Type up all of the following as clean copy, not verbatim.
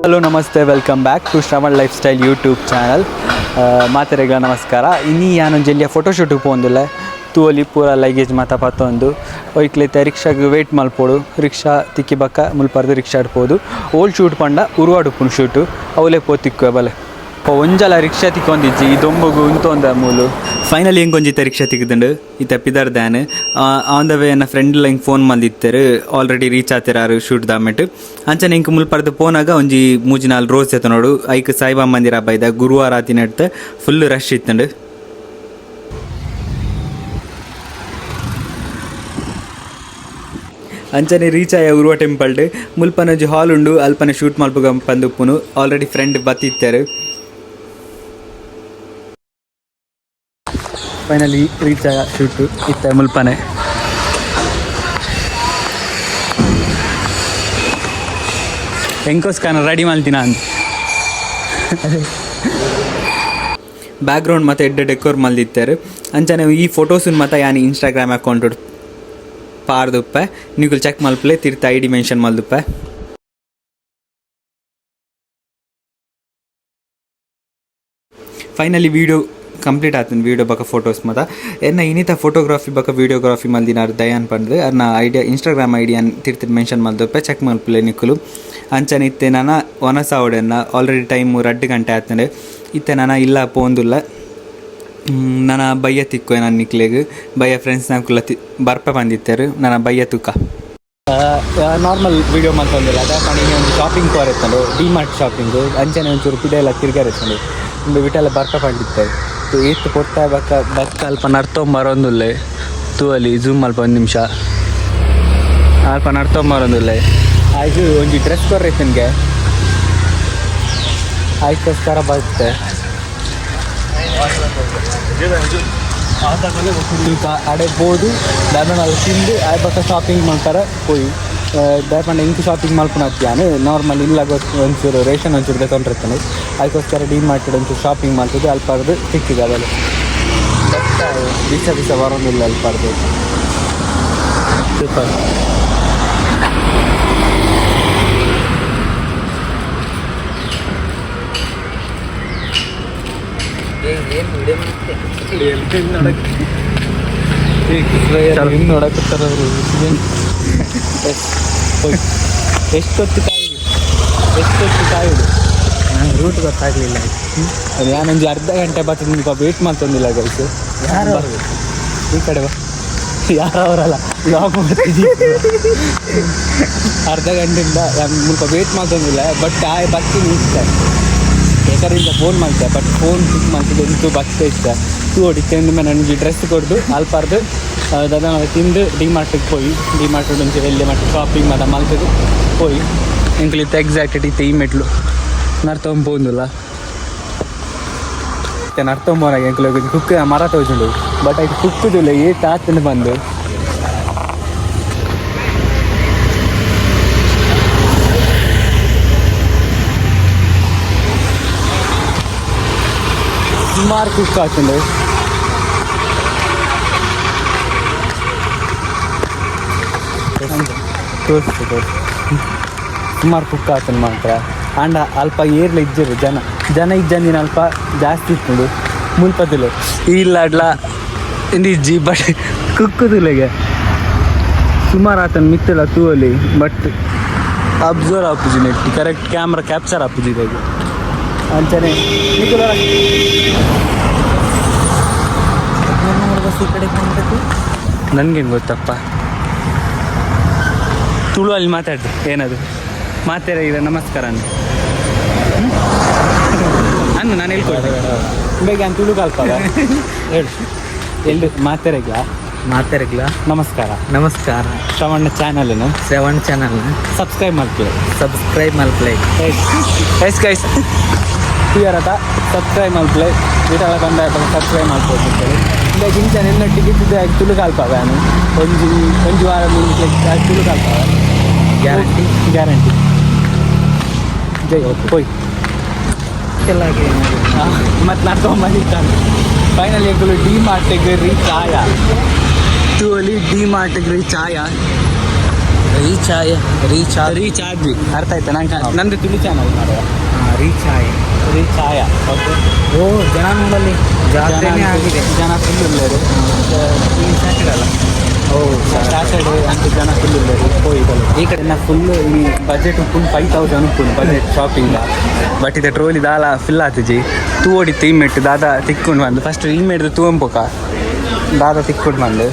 Hello ನಮಸ್ತೆ, welcome back to Shravan lifestyle YouTube channel. ಮಾತೆರೆಗಳ ನಮಸ್ಕಾರ. ಇನ್ನೀ ಯಾನು ಜಲ್ಲಿಯ ಫೋಟೋಶೂಟಿಗೆ ಪೋಂದಿಲ್ಲ ತೂವಲಿ ಪೂರ ಲಗೇಜ್ ಮಾತ ಪತ್ತೊಂದು ಒಯ್ಕ್ಲೈತೆ ರಿಕ್ಷಾಗೆ ವೆಯ್ಟ್ ಮಲ್ಪೋಡು. ರಿಕ್ಷಾ ತಿಕ್ಕಿ ಬಕ್ಕ ಮುಲ್ಪರ್ದು ರಿಕ್ಷಾ ಆಡ್ಬೋದು. ಓಲ್ಡ್ ಶೂಟ್ ಪಂಡ ಉರುವಾಡುಪ್ಪುನು ಶೂಟು ಅವಲೇ ಪೋತಿಕ್ವೆ ಬಲೆ ಒಂಜಲ ರಿಕ್ಷಾ ತಿಕ್ಕೊಂದಿಜ್ಜಿ ದೊಂಬಗು ಉಂತೊಂದ ಮೂಲು ಫೈನಲಿ ಹೆಂಗೆ ಒಂಜಿತ್ತ ರಿಕ್ಷಾ ತಿಕ್ಕಿದಂಡು ಇತ್ತ ಪಿದರ್ದಾನ್ ಆನ್ ದ ವೇ ನನ್ನ ಫ್ರೆಂಡ್ಲ ಹಿಂಗೆ ಫೋನ್ ಮಂದಿತ್ತರು ಆಲ್ರೆಡಿ ರೀಚ್ ಆತಿರಾರು ಶೂಟ್ ದಾಮೆಟ್ ಅಂಚನೆ ಹಿಂಗೆ ಮುಲ್ಪರ್ದು ಪೋನಾಗ ಒಂಜಿ ಮೂಜಿ ನಾಲ್ ರೋಸ್ ಎತ್ತ ನೋಡು ಐಕ್ ಸಾಯಿಬಾ ಮಂದಿರ ಹಬ್ಬ ಇದ್ದ ಗುರುವಾರ ಆತಿನ ಇಡ್ತ ಫುಲ್ ರಶ್ ಇತ್ತಂಡು. ಅಂಚನೆ ರೀಚ್ ಆಯ ಉರುವ ಟೆಂಪಲ್ಡ್ ಮುಲ್ಪನ ಒಂಜಿ ಹಾಲ್ ಉಂಡು ಅಲ್ಪನೆ ಶೂಟ್ ಮಲ್ಪಗ ಪಂದುಪ್ಪುನು ಆಲ್ರೆಡಿ ಫ್ರೆಂಡ್ ಬತ್ತಿತ್ತಾರೆ. ಫೈನಲಿ ರೀಚ್ ಆಯ ಶೂಟು ಇತ್ತ ಮುಲ್ಪನೆ ಹೆಂಗೋಸ್ಕರ ರೆಡಿ ಮಾಡ್ತೀನ ಅಂತ ಬ್ಯಾಕ್ಗ್ರೌಂಡ್ ಮತ್ತು ಎಡ್ಡೆ ಡೆಕೋರ್ ಮಲ್ದಿತ್ತಾರೆ. ಅಂಚನೆ ಈ ಫೋಟೋಸನ್ನು ಮತ್ತು ಯಾನಿ ಇನ್ಸ್ಟಾಗ್ರಾಮ್ ಅಕೌಂಟ್ ಪಾರ್ದುಪ್ಪೆ ನೀವು ಚೆಕ್ ಮಲ್ಪಲೆ ತಿರ್ತ ಐ ಡಿ ಮೆನ್ಷನ್ ಮಲ್ದುಪ್ಪೆ. ಫೈನಲಿ ವೀಡಿಯೋ ಕಂಪ್ಲೀಟ್ ಆತನ ವೀಡಿಯೋ ಬಕ್ಕ ಫೋಟೋಸ್ ಮತ್ತು ಎನ್ನ ಇನ್ನಿತ ಫೋಟೋಗ್ರಾಫಿ ಬಕ್ಕ ವೀಡಿಯೋಗ್ರಾಫಿ ಮಲ್ದಿನಾರು ದಯಾನ್ ಪಂಡ್ದು ಅರ್ನ ಐಡಿಯಾ ಇನ್ಸ್ಟಾಗ್ರಾಮ್ ಐಡಿಯಾನ್ ತಿರ್ತಿದ್ದು ಮೆನ್ಷನ್ ಮಲ್ದುಪ್ಪೆ ಚೆಕ್ ಮಲ್ಪಲೆ ನಿಕ್ಕಲು. ಅಂಚನೆ ಇತ್ತೆ ನಾನು ಒನಸ ಅವಡೆನ್ನ ಆಲ್ರೆಡಿ ಟೈಮು 2 ಗಂಟೆ ಆತಂಡೆ ಇತ್ತೆ ನಾನು ಇಲ್ಲ ಪೋಂದುಲ್ಲ ನನ್ನ ಬಯ್ಯ ತಿಕ್ಕು ನಾನು ನಿಕ್ಲೆಗೆ ಬಯ್ಯ ಫ್ರೆಂಡ್ಸ್ ನಾಲ್ಕುಲ್ಲ ಬರ್ಪ ಬಂದಿತ್ತಾರೆ ನನ್ನ ಬಯ್ಯ ತುಕ್ಕ ನಾರ್ಮಲ್ ವೀಡಿಯೋ ಮಾಡ್ಕೊಂಡಿಲ್ಲ ಅದೇ ಕಣಿಗೆ ಒಂದು ಶಾಪಿಂಗ್ ಕೋರ್ ಎತ್ತಂಡು ಡಿಮಾರ್ಟ್ ಶಾಪಿಂಗು ಅಂಚನೆ ಒಂಚೂರು ಪಿಡೆ ಎಲ್ಲ ತಿರ್ಗಾರೆತ್ತಂಡು ಒಂದು ಬಿಟ್ಟೆಲ್ಲ ಬರ್ಪ ಬಂದಿತ್ತಾರೆ ಏತ್ತು ಪೊಟ್ಟ ಬಕ್ಕ ಅಲ್ಪ ನಡ್ತೊಂಬರೊಂದುಲ್ಲೆ ತೂವಲ್ಲಿ ಝೂಮ್ ಅಲ್ಪ 1 ನಿಮಿಷ ಅಲ್ಪ ನಡ್ತೊಂಬರೊಂದುಲ್ಲೆ ಆಯ್ತು ಒಂಜಿ ಡ್ರೆಸ್ ಕೊರ್ರೈತೆ ನನಗೆ ಆಯ್ತುಸ್ಕರ ಬರುತ್ತೆ ಅಡೆಬೋದು ದಾಯಪಂಡ ಅದು ತಿಂದು ಆಯ್ ಪಕ್ಕ ಶಾಪಿಂಗ್ ಮಾಡ್ತಾರೆ ಹೋಯ್ ದಾಯಪಂಡ ಇಂಕು ಶಾಪಿಂಗ್ ಮಲ್ಪನ ಹತ್ತಿಯಾನು ನಾರ್ಮಲ್ ಇಲ್ಲ ಒಂಚೂರು ರೇಷನ್ ಒಂಚೂರು ತಗೊಂಡಿರ್ತಾನೆ ಅದಕ್ಕೋಸ್ಕರ ಡಿಮಾರ್ಟೆಡ್ ಒಂಚೂರು ಶಾಪಿಂಗ್ ಮಾಡ್ತಿದ್ದೆ ಅಲ್ಪಾರ್ದು ಸಿಕ್ಕಿದೆ ಅವೆಲ್ಲ ದಿವಸ ಬರೋದಿಲ್ಲ ಅಲ್ಪಾರ್ದು ಸೂಪರ್. ಎಷ್ಟೊತ್ತು ಕಾಯುದು ನಂಗೆ ರೂಟ್ ಗೊತ್ತಾಗಲಿಲ್ಲ. ನಾನೊಂದು ಅರ್ಧ ಗಂಟೆ ಬರ್ತದೆ ನಿಮ್ಗೆ ವೇಟ್ ಮಾಡ್ತಂದಿಲ್ಲ ಗೈಸು. ಯಾರು ಈ ಕಡೆ ಬಾ ಯಾರವರಲ್ಲ ಲಾಗ್ ಮಾಡ್ತಿದ್ದೀವಿ ಅರ್ಧ ಗಂಟೆಯಿಂದ ಮುಲ್ಪ ವೇಟ್ ಮಾಡ್ತಂದಿಲ್ಲ ಬಟ್ ಬರ್ತೀನಿ ಇಷ್ಟ ಯಾಕಂದ್ರೆ ಫೋನ್ ಮಾಡ್ತೆ ಬಟ್ ಫೋನ್ ಪಿಕ್ ಮಾಡ್ತಿದ್ದೆ ಎಂತೂ ಬರ್ತಾ ಇಷ್ಟ ತೂ ಹೊಡಿತೇಂದು ಮೇಲೆ ನನಗೆ ಡ್ರೆಸ್ ಕೊಡ್ದು ಅಲ್ಪಾರ್ದು ಅದನ್ನು ತಿಂದು ಡಿಮಾರ್ಟಿಗೆ ಹೋಗಿ ಡಿಮಾರ್ಟ್ ಒಂಚೂರು ಎಲ್ಲಿ ಮಾಡಿ ಶಾಪಿಂಗ್ ಮಾಡ ಮಲ್ತದು ಹೋಗಿ ಎಂಕ್ಲಿತ್ತು ಎಕ್ಸಾಕ್ಟ್ ಇತ್ತು ಈ ಮೆಟ್ಲು ನಡ್ತೊಂಬೋದಿಲ್ಲ ನಡ್ತೊಂಬೋನಾಗ ಎಂಕ್ಲು ಕುಕ್ ಮರ ತೋಜುಂಡು ಬಟ್ ಅದು ಕುಕ್ಕುದಿಲ್ಲ ಏಟ್ ಆತನ ಬಂದು ಸುಮಾರು ಕುಕ್ ಆಗ್ತದೆ. ಸುಮಾರು ಕುಕ್ ಆಗ್ತದೆ ಮಾತ್ರ ಅಂಡ ಅಲ್ಪ ಏರ್ಲ ಇಜ್ಜರು ಜನ ಇಜ್ಜಂದಿನ ಅಲ್ಪ ಜಾಸ್ತಿ ಇತ್ತು ಮುಲ್ಪದಿಲ್ಲ ಇಲ್ಲ ಅಡ್ಲ ಇಂದಿಜ್ಜಿ ಬಟ್ ಕುಕ್ಕುದಿಲ್ಲಗೆ ಸುಮಾರು ಆತನ ಮಿತ್ತಲ್ಲ ತೂವಲ್ಲಿ ಬಟ್ ಅಬ್ಸರ್ವ್ ಆಪುಜಿ ನೆಟ್ಟಿ ಕರೆಕ್ಟ್ ಕ್ಯಾಮ್ರಾ ಕ್ಯಾಪ್ಚರ್ ಆಪುಜಿ ಇದಾಗಿ ಅಂಚನೆ ಬಸ್ ಈ ಕಡೆ ನನಗೇನು ಗೊತ್ತಪ್ಪ ತುಳು ಅಲ್ಲಿ ಮಾತಾಡ್ರಿ ಏನದು ಮಾತೇರ ಇದೆ ನಮಸ್ಕಾರ ಅನ್ನು ನಾನು ಹೇಳ್ಕೊಳ್ತೆ ಬೇಗ ನಾನು ತುಳು ಕಲ್ಪ ಹೇಳು ಎಲ್ಲಿ ಮಾತೇರಗ್ಲ ನಮಸ್ಕಾರ ಶ್ರವಣ ಚಾನಲ್ನ ಸಬ್ಸ್ಕ್ರೈಬ್ ಮಲ್ಪ್ಲೆ ಎಸ್ ಗೈಸ್ ಕ್ಲಿಯರ್ ಸಬ್ಸ್ಕ್ರೈಬ್ ಮಲ್ಪ್ಲೆ ವೀಟೆಲ್ಲ ಬಂದ ಸಬ್ಸ್ಕ್ರೈಬ್ ಮಾಡ್ಬೋದು ಇಲ್ಲ ಇಂಚನೆ ಎಲ್ಲೊಟ್ಟಿಗೆ ಇದ್ದಿದ್ದೆ ತುಳು ಕಲ್ಪವೆ ನಾನು ಒಂಜಿ ವಾರ ತುಳು ಕಲ್ಪವೆ ಗ್ಯಾರಂಟಿ ಜೈ ಹೋಯ್ ಎಲ್ಲ ಮತ್ತು ನಾನು ತೊಗೊಂಬಂದಿದ್ದಾನೆ ಫೈನಲಿ ಎಗ್ಗಲು ಡಿಮಾರ್ಟಿಗೆ ರೀಚ್ ಆಯ ಟೂಲಿ ಡಿಮಾರ್ಟಿಗೆ ರೀಚ್ ಆಯ ರೀಚಾರ್ಜ್ ಅರ್ಥ ಆಯ್ತಾ? ನಂದು ತುಳು ಚಾನಲ್ ಮಾಡುವ ರೀಚಾಯ. ಓಕೆ. ಓ ಜನ ನೋಡಲ್ಲಿ ಜಾತ್ರೆನೇ ಆಗಿದೆ. ಜನ ಫುಲ್ ಇಲ್ಲರು ಈ ಸ್ಯಾಟರ್ಡೆ ಅಲ್ಲ. ಓ ಸ್ಯಾಟರ್ಡೆ ಅಂತ ಜನ ಫುಲ್ ಇಲ್ಲರು ಹೋಗಿದ್ದಾರೆ. ಈ ಕಡೆ ನಾ ಫುಲ್ ಈ ಬಜೆಟ್ ಫುಲ್ 5,000 ಉಂಟು ಬಜೆಟ್ ಶಾಪಿಂಗ್. ಬಟ್ ಇದು ಟ್ರೋಲಿ ದಾಲ ಫಿಲ್ ಆತಜಿ ತೂ ಓಡಿತ್ತು ಇಮ್ಮೆಟ್ಟು ದಾದ ತಿಕ್ಕೊಂಡು ಬಂದು ಫಸ್ಟ್ ಇಮ್ಮೆಡ್ದು ತೂಂಪೊಕ ದಾದ ತಿಕ್ಕೊಂಡು ಬಂದು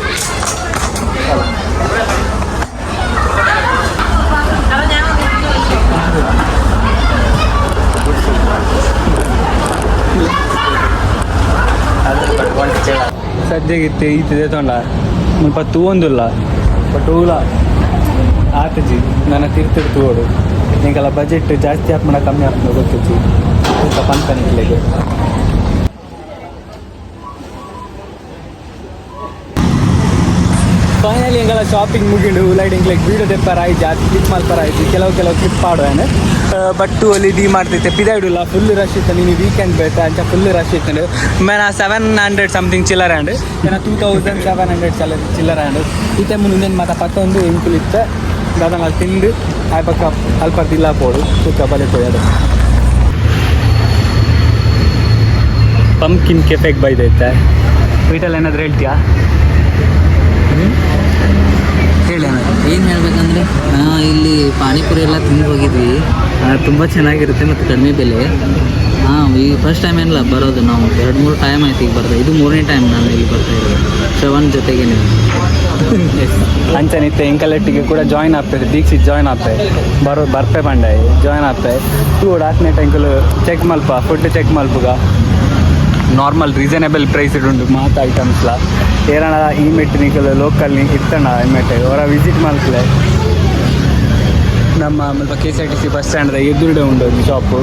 ಸದ್ಯಗಿತ್ತು ಈತಿದೆ ತೊಂಡ ಮುಲ್ಪ ತೂವೊಂದುಲ್ಲ ಬಟ್ ಹೂಲ ಆತಜಿ ನನ್ನ ತಿರ್ತಿರು ತೂವೋಡು ನಿಂಗೆಲ್ಲ ಬಜೆಟ್ ಜಾಸ್ತಿ ಹಾಕ್ಮಾಡ ಕಮ್ಮಿ ಹಾಕ್ಕೊಂಡು ಗೊತ್ತಜಿ ಸ್ವಲ್ಪ ಪಂಪನಿಗೆ. ಫೈನಲಿ ಹಿಂಗೆಲ್ಲ ಶಾಪಿಂಗ್ ಮುಗಿಂಡು ಲೈಟಿಂಗ್ ಲೈಕ್ ವೀಡಿಯೋ ತೆಪ್ಪರ ಆಯ್ತು ಜಾಸ್ತಿ ಕ್ಲಿಪ್ ಮಲ್ಪರ ಆಯ್ತು ಕೆಲವು ಕ್ಲಿಪ್ ಪಾಡುವೇನೆ. ಬಟ್ ಅಲ್ಲಿ ಡಿ ಮಾಡ್ತೈತೆ ಪಿದಾಯಿಡಿಲ್ಲ ಫುಲ್ ರಶ್ ಇತ್ತು. ನೀನು ವೀಕೆಂಡ್ ಬೇಕಾ ಅಂತ ಫುಲ್ ರಶ್ ಇತ್ತು. ಮೇನ 700 ಸಮಥಿಂಗ್ ಚಿಲ್ಲರ್ ಆ್ಯಂಡ್ ಏನ 2,700 ಚಿಲ್ಲರ್ ಆ್ಯಂಡ್ ಈ ಟೈಮ್ ಮುಂದೆ ಮಾತಾ ಪತ್ತೊಂದು ಎಂಕುಲ್ ಇತ್ತು ಅದನ್ನು ತಿಂದು ಆ ಪಕ್ಕ ಅಲ್ಪ ದಿಲ್ಲ ಪೋಡು ಸುತ್ತ ಬಲೆ ಕೊಯ್ಯೋದು. ಪಂಪ್ಕಿನ್ ಕೆಫೆಗೆ ಬೈದೈತೆ ವೀಟಲ್ಲಿ ಏನಾದರೂ ಹೇಳ್ತೀಯಾ? ಏನು ಹೇಳ್ಬೇಕಂದ್ರೆ ಇಲ್ಲಿ ಪಾನಿಪುರಿ ಎಲ್ಲ ತಿಂದು ಹೋಗಿದ್ವಿ. ತುಂಬ ಚೆನ್ನಾಗಿರುತ್ತೆ ಮತ್ತು ಕಡಿಮೆ ಬೆಲೆ. ಈ ಫಸ್ಟ್ ಟೈಮ್ ಏನಿಲ್ಲ ಬರೋದು, ನಾವು 2-3 ಟೈಮ್ ಆಯ್ತು ಈಗ ಬರೋದು. ಇದು 3ನೇ ಟೈಮ್ ನಾನು ಇಲ್ಲಿ ಬರ್ತಾ ಇರೋದು ಶ್ರವಣ್ ಜೊತೆಗೆ. ಅಂಚನಿತ್ತೆ ಎಂಕಲೆಟ್ಟಿಗೆ ಕೂಡ ಜಾಯ್ನ್ ಆಗ್ತದೆ, ದೀಕ್ಷಿತ್ ಜಾಯ್ನ್ ಆಗ್ತದೆ, ಬರ್ಪೆ ಬಂಡಾಯಿ ಜಾಯ್ನ್ ಆಗ್ತದೆ. ಟೂ 4ನೇ ಟೈಂಕಲು ಚೆಕ್ ಮಲ್ಪ ಫುಡ್ ಚೆಕ್ ಮಲ್ಪುಗ ನಾರ್ಮಲ್ ರೀಸನೇಬಲ್ ಪ್ರೈಸ್ ಉಂಟು ಮಾತ ಐಟಮ್ಸ್ಲ ಏರಣ ಈ ಮೆಟ್ಟಿನಿಕಲ್ ಲೋಕಲ್ ಇತ್ತಣ್ಣ ಇಮ್ಮೆಟ್ಟು ಅವರ ವಿಸಿಟ್ ಮಾಡ್ತಲೆ. ನಮ್ಮ ಮಲ್ಪ KSRTC ಬಸ್ ಸ್ಟ್ಯಾಂಡ್ ಎದುರುಡೆ ಉಂಟು ಒಂದು shop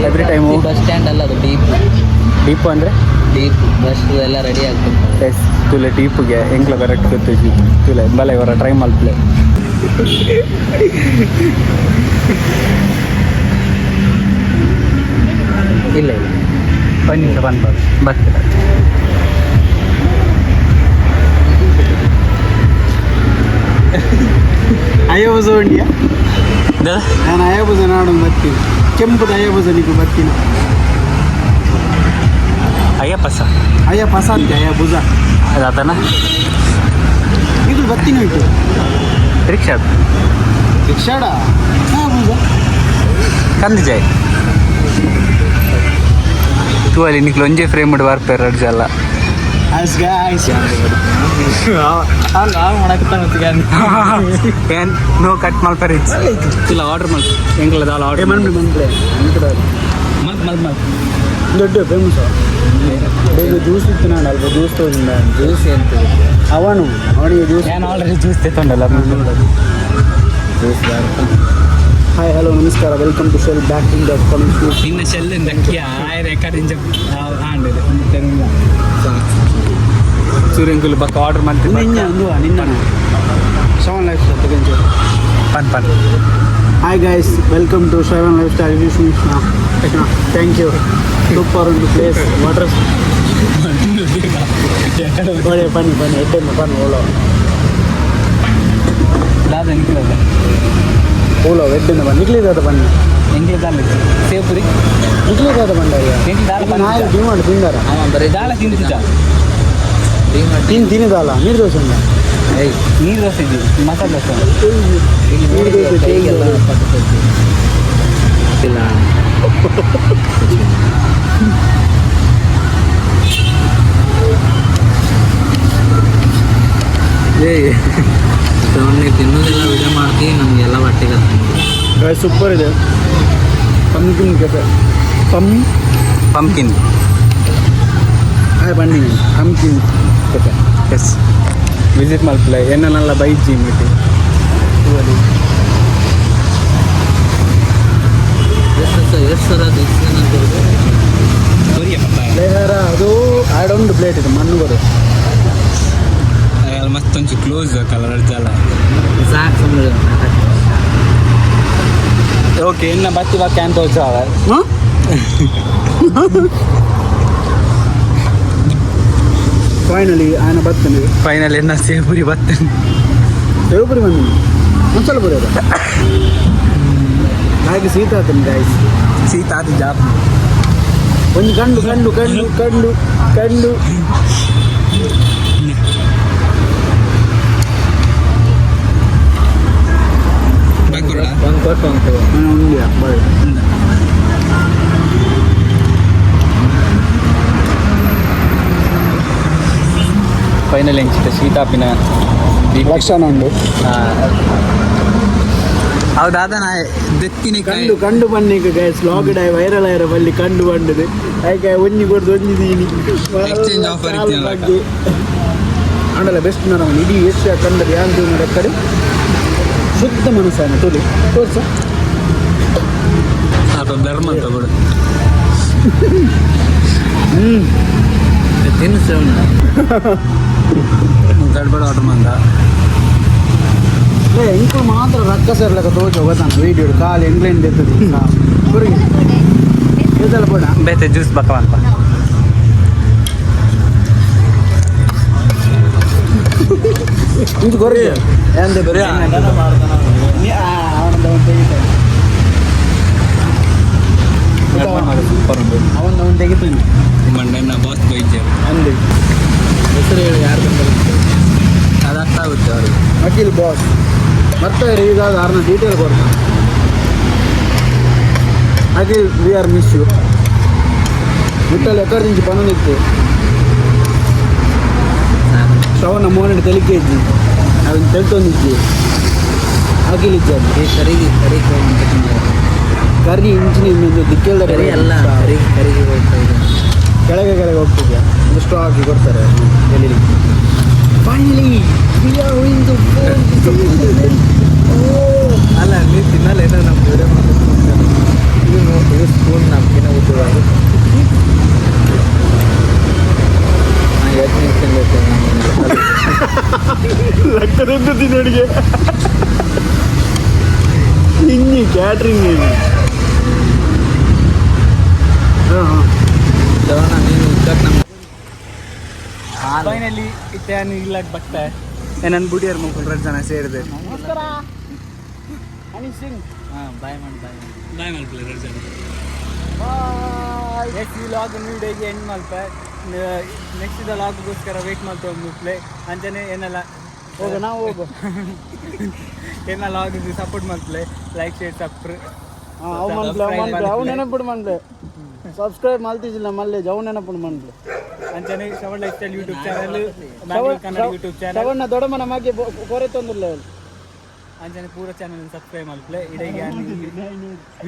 every time. Bus stand ಅಲ್ಲ, ಅದು ಡೀಪು ಅಂದರೆ ಡೀಪ್ ಬಸ್ ಎಲ್ಲ ರೆಡಿ ಆಗ್ತದೆ. ಎಸ್ ತುಲೆ ಡೀಪ್ಗೆ ಎಂಕ್ಲ ಕರೆಕ್ಟ್ ಗೊತ್ತಿದ್ವಿ ತುಲೆ ಬಲೆ ಇವರ ಟ್ರೈ ಮಲ್ಪ್ಲೆ. ಇಲ್ಲ ಬನ್ನಿ ಬರ್ತೀರ. ಅಯ್ಯಬಜ ಉಂಡಿಯಾ? ನಾನು ಅಯ್ಯಬಜ ನಾಡು ಬರ್ತೀನಿ. ಕೆಂಪುದ ಅಯ್ಯಬಜನಿಗೂ ಬರ್ತೀನಿ. ಅಯ್ಯಪ್ಪಸ ಅಂತೆ ಅಯ್ಯಬುಜ ಅದನ ಇದು ಬರ್ತೀನಿ ಉಂಟು ರಿಕ್ಷಾಡ ಬುಜ ಕಂದು ಜಾಯ್ ತೂ ಅಲ್ಲಿ ನಿಕ್ಲು ಒಂಜೇ ಫ್ರೇಮ್ ಮಾಡಿ ಬರ್ತಾರೆ ಎರಡು ಜಲ್ಲ ಏನ್ ನೋ ಕಟ್ ಮಾಡ್ತಾರೆ ಇಲ್ಲ ಆರ್ಡರ್ ಮಾಡಿ ಹೆಂಗಲ್ಲ ಆರ್ಡರ್ ಮಂಡ್ಲಿ ದೊಡ್ಡ ಫೇಮಸ್ ಜ್ಯೂಸ್ ಇತ್ತು ನಾನು ಅಲ್ಪ ಜ್ಯೂಸ್ ತಗೊಂಡ ಜ್ಯೂಸ್ ಎಂತ ಅವನಿಗೆ ಜ್ಯೂಸ್ ನಾನು ಆಲ್ರೆಡಿ ಜ್ಯೂಸ್ ತೆತ್ತೊಂಡಲ್ಲ ಜ್ಯೂಸ್ ಹಾಯ್ ಹಲೋ ನಮಸ್ಕಾರ welcome to shell back in the coming ಇನ್ನು ಶೆಲ್ಲಿಂದ ರೆಕಾರ್ಡಿಂಗ್ ಆಂಡಿದೆ ಸೂರ್ಯಂಕುಲ್ ಬಕ್ಕ ಆರ್ಡರ್ ಮಾಡ್ತೀನಿ ನಿನ್ನ ಸೆವೆನ್ ಲೈಫ್ ತೆಗೆಂಚು ಪನ್ hi guys welcome to seven lifestyle thank you super ಒಂದು ಪ್ಲೇಸ್ ವಾಟರ್ ಒಳ್ಳೆ ಬನ್ನಿ ಎಟ್ಟೆನ್ನು ಬನ್ನಿ ಓಲೋ ಎಡ್ಡಿಂದ ಬನ್ನಿ ನಿಕ್ಲಿದಾದ ಬನ್ನಿ ಎಂಗ್ಲಿದಾಲ ಸೇಪುರಿ ನಿಕ್ಲಿದಾದ ಬಂಡಾಗ ನಾಯಿ ಡಿಮಾಂಡ್ ತಿಂದಾರ ಬರೀ ದಾಳ ತಿಂದಿದ್ದ ತಿನ್ನದಲ್ಲ ನೀರು ದೋಸೆ ಉಂಡ ನೀರು ದೋಸೆ ಇದ್ದೀವಿ ಮಸಾಲೆ ದೋಸೆ ನೀರು ದೋಸೆ ಇಲ್ಲ ನೀವು ತಿನ್ನೋದೆಲ್ಲ ವಿಡಿಯೋ ಮಾಡ್ತೀವಿ, ನಮಗೆಲ್ಲ ಹೊಟ್ಟೆಗೆ ಸೂಪರ್ ಇದೆ. ಪಂಪ್ಕಿನ್ ಕೆಫೆ ಪಂಪ್ಕಿನ್ ಬನ್ನಿ ಪಂಪ್ಕಿನ್ ಕೆಫೆ ಎಸ್ ವಿಸಿಟ್ ಮಾಡ್ತಿಲ್ಲ ಏನನ್ನೆಲ್ಲ ಬೈಜಿ ಮೀಟಿ ಎಷ್ಟು ಸರ ಲೇಹರ ಅದು ಆಡೊಂದು ಪ್ಲೇಟ್ ಇದೆ ಮಣ್ಣುಗಳು ಮತ್ತೊಂಚು ಕ್ಲೋಸ್ ಕಲರ್ ಜಲ ಸಾಕು. ಓಕೆ ಇನ್ನು ಬತ್ತಿ ಕ್ಯಾನ್ ತೋರ್ಸಾವ ಫೈನಲಿ ಆಯ್ನ ಬರ್ತೇನೆ. ಫೈನಲ್ ಎನ್ನ ಸೇಪುರಿ ಬರ್ತೇನೆ ಸೇವಪುರಿ ಬಂದಿನಿ ಒಂದ್ಸಲ ಬರೋದು ಹಾಗೆ ಸೀತಾ ಆತನ ಗಾಯ್ಸ್ ಸೀತಾ ಅದು ಜಾಬ್ ಒಂದು ಕಂಡು ಕಂಡು ಕಂಡು ಕಂಡು ಕಂಡು ಒಂದು ಕೊಟ್ಟು ಒಂದು ಉಂಡಿಯ ಬಾಯ್ ಫೈನಲ್ ಹೆಂಚಿತ ಸೀತಾಪಿನ ಲಕ್ಷಣ ಉಂಡು ಹೌದಾದ ನಾ ದೆತ್ತಿನ ಕಂಡು ಕಂಡು ಬನ್ನಿಗೆ ಗಾಯ್ಸ್ ಲಾಕ್ಡ್ ಆಗಿ ವೈರಲ್ ಆಯ್ರ ಬಲ್ಲಿ ಕಂಡು ಬಂಡದು ಯಾಕೆ ಒಂಜಿ ಕೊಡ್ದು ಒಂಜಿದೀನಿ Exchange offer ಇತ್ತಿನಲ್ಲ ಅಕ್ಕ. ಆಂಡಲ್ಲ ಬೆಸ್ಟ್ ನಾನು ಇಡೀ ಎಷ್ಟು ಕಂಡರೆ ಯಾಂದು ಕಡೆ ಶುದ್ಧ ಮನಸ್ಸಾನ ತೋಲಿ ತೋರ್ಸ ಅದೊಂದು ಧರ್ಮ ಅಂತ ಬಿಡು ತಿನ್ನು ಶ್ರವಣ ಗಡ್ಬಡ ಆರ್ಡರ್ ಮಂದ ಇಂಕು ಮಾತ್ರ ರಕ್ಕ ಸೇರ್ಲಕ್ಕ ತೋಚ ಗೊತ್ತಾನ ವೀಡಿಯೋ ಕಾಲು ಎಂಗ್ಲೆಂಡ್ ಎತ್ತದು ಕುರಿ ಇದೆಲ್ಲ ಬೇಡ ಬೇತೆ ಜ್ಯೂಸ್ ಬಕ್ಕವಂತ ಇದು ಗೊರಗೆ ಎಂದೆ ಬರೀ ಸೂಪರ್ ಉಂಟು ಅವನು ತೆಗಿತೀನಿ ಮಂಡೆ ನಾ ಬಾಸ್ ಬೈಜರ್ ಅಂದೆ ಹೆಸರು ಹೇಳಿ ಯಾರು ಬಂದರೆ ಅದು ಅರ್ಥ ಆಗುತ್ತೆ ಅವ್ರಿಗೆ ಅಖಿಲ್ ಬಾಸ್ ಮತ್ತೆ ಈಗ ಯಾರನ್ನ ಡೀಟೇಲ್ ಕೊಡ್ತಾನೆ Akhil we are miss you ಮುಟ್ಟಲ್ಲಿ ಎಕರ್ದಿಂಚಿ ಪನನಿತ್ತು ಶ್ರವಣ ಮೋಹನ ತೆಲಿಕೆ ಇದ್ದಿ ಅದನ್ನು ತೆಲ್ತೊಂದಿದ್ದಿ ಅಖಿಲ್ ಇದ್ದಾನೆ ಈ ಕರಿಗೆ ಕರ್ಗಿ ಇಂಚಿನ ಇನ್ನೊಂದು ದಿಕ್ಕೆಲ್ದ ಕರಿ ಅಲ್ಲ ಕರಿಗೆ ಹೋಗ್ತಾ ಇದೆ ಕೆಳಗೆ ಕೆಳಗೆ ಹೋಗ್ತಿದ್ಯಾ ಒಂದು ಸ್ಟ್ರಾ ಹಾಕಿ ಕೊಡ್ತಾರೆ ಎಲ್ಲಿ ಫೈನಲಿ ಅಲ್ಲ ನೀವು ತಿನ್ನಲ್ಲ ಏನೋ ನಮ್ಮ ವಿಡಿಯೋ ಇದು ಸ್ಪೂನ್ ನಮ್ಗಿನ ಉದ್ಯೋಗ ನಾನು ಯೋಚನೆ ಲಕ್ಕದಂತ ತಿನ್ನೋಡಿಗೆ ಇನ್ನಿ ಕ್ಯಾಟ್ರಿಂಗ್ ಶ್ರವಣ ನೀನು ಉದ್ದಕ್ಕೆ ನಮ್ಮ ಫೈನಲಿ ಇತ್ತೇನು ಇಲ್ಲಕ್ಕೆ ಬರ್ತೇ ನನ್ನ ಬುಡಿಯರ್ ಮುಗ್ಕೊಂಡು ಜನ ಸೇರಿದೆ ನಮಸ್ಕಾರ ಹನಿ ಸಿಂಗ್ ಹಾಂ ಬಾಯ್ ಮಾಡಿ ಬಾಯ್ ಮಲ್ಪಲೆ ಎರಡು ಜನ ಬಾಯ್ ನೆಕ್ಸ್ಟ್ ಈ ಲಾಗ್ ವೀಡಿಯೋಗೆ ಎಂಡ್ ಮಲ್ಪೆ ನೆಕ್ಸ್ಟ್ ಇದು ಲಾಗ್ಗೋಸ್ಕರ ವೆಯ್ಟ್ ಮಾಡ್ತೇವೆ ಮುಪ್ಲೆ ಅಂಜನೆ ಏನೆಲ್ಲ ಹೋಗು ನಾವು ಹೋಗು ಏನ ಲಾಗ್ ಸಪೋರ್ಟ್ ಮಾಡ್ತಲೆ ಲೈಕ್ ಶೇರ್ ಸಬ್ಸ್ಕ್ರೈಬ್ ಅವು ಮನ್ಪ್ಲೆ ಅವು ನೆನಪಿಡು ಮನ್ಪ್ಲೆ ಸಬ್ಸ್ಕ್ರೈಬ್ ಮಾಡ್ತಿದ್ದಿಲ್ಲ ಮಲ್ಲೆ ಜವ್ ನೆನಪಿಡು ಮನ್ಪ್ಲೆ ಅಂಚನೆ Shravan lifestyle YouTube channel Bangalore Kannada YouTube channel ಸವಣ್ಣ ದೊಡ್ಡಮ್ಮನ ಮಗೆ ಕೊರೆ ತೊಂದಿಲ್ಲ ಅಂಚನೆ ಪೂರ ಚಾನಲ್ ಸಬ್ಸ್ಕ್ರೈಬ್ ಮಲ್ಪಲೆ ಇಡೆಗೆ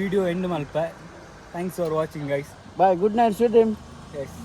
ವಿಡಿಯೋ ಎಂಡ್ ಮಲ್ಪೆ thanks for watching guys bye good night sweet dream S